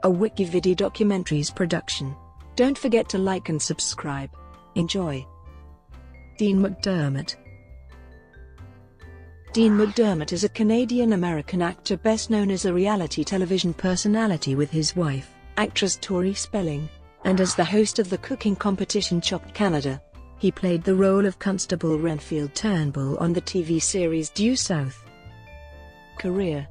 a WikiVidi Documentaries production. Don't forget to like and subscribe. Enjoy. Dean McDermott. Dean McDermott is a Canadian-American actor best known as a reality television personality with his wife, actress Tori Spelling, and as the host of the cooking competition Chopped Canada. He played the role of Constable Renfield Turnbull on the TV series Due South. Career.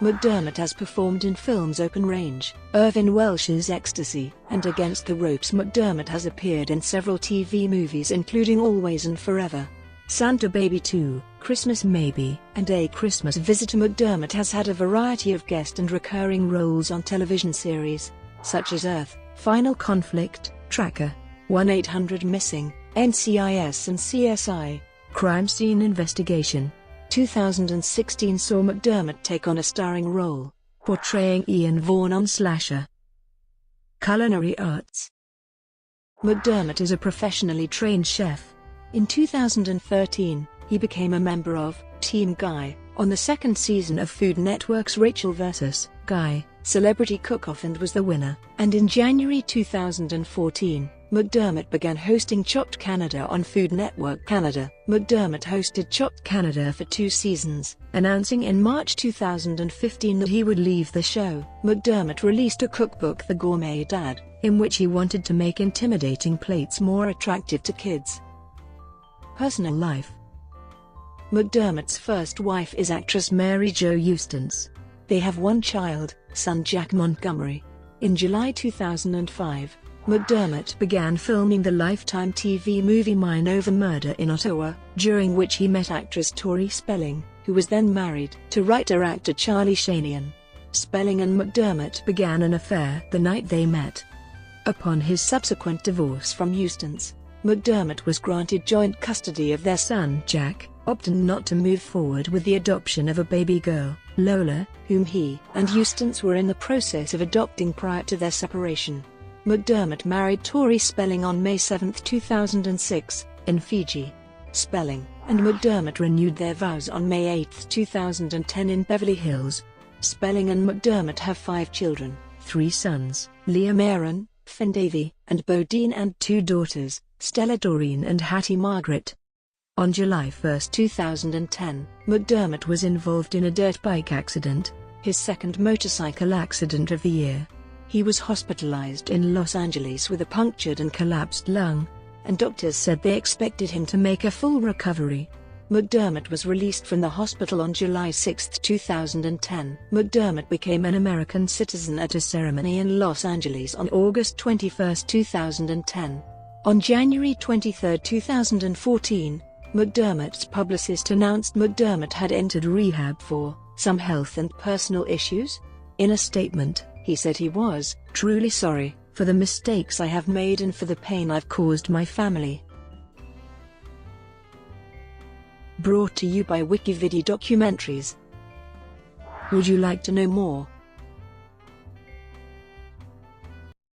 McDermott has performed in films Open Range, Irvine Welsh's Ecstasy, and Against the Ropes. McDermott has appeared in several TV movies including Always and Forever, Santa Baby 2, Christmas Maybe, and A Christmas Visitor. McDermott has had a variety of guest and recurring roles on television series, such as Earth, Final Conflict, Tracker, 1-800-MISSING, NCIS and CSI, Crime Scene Investigation. 2016 saw McDermott take on a starring role, portraying Ian Vaughan on Slasher. Culinary arts. McDermott is a professionally trained chef. In 2013, he became a member of Team Guy on the second season of Food Network's Rachel vs. Guy Celebrity Cook-Off and was the winner. And in January 2014, McDermott began hosting Chopped Canada on Food Network Canada. McDermott hosted Chopped Canada for 2 seasons, announcing in March 2015 that he would leave the show. McDermott released a cookbook, The Gourmet Dad, in which he wanted to make intimidating plates more attractive to kids. Personal life. McDermott's first wife is actress Mary Jo Eustace. They have one child, son Jack Montgomery. In July 2005, McDermott began filming the Lifetime TV movie Mind Over Murder in Ottawa, during which he met actress Tori Spelling, who was then married to writer-actor Charlie Shanian. Spelling and McDermott began an affair the night they met. Upon his subsequent divorce from Eustace, McDermott was granted joint custody of their son Jack, opting not to move forward with the adoption of a baby girl, Lola, whom he and Eustace were in the process of adopting prior to their separation. McDermott married Tori Spelling on May 7, 2006, in Fiji. Spelling and McDermott renewed their vows on May 8, 2010 in Beverly Hills. Spelling and McDermott have 5 children, 3 sons, Liam Aaron, Finn Davey, and Bodine, and 2 daughters, Stella Doreen and Hattie Margaret. On July 1, 2010, McDermott was involved in a dirt bike accident, his second motorcycle accident of the year. He was hospitalized in Los Angeles with a punctured and collapsed lung, and doctors said they expected him to make a full recovery. McDermott was released from the hospital on July 6, 2010. McDermott became an American citizen at a ceremony in Los Angeles on August 21, 2010. On January 23, 2014, McDermott's publicist announced McDermott had entered rehab for some health and personal issues. In a statement, he said he was truly sorry for the mistakes I have made and for the pain I've caused my family. Brought to you by WikiVidi Documentaries. Would you like to know more?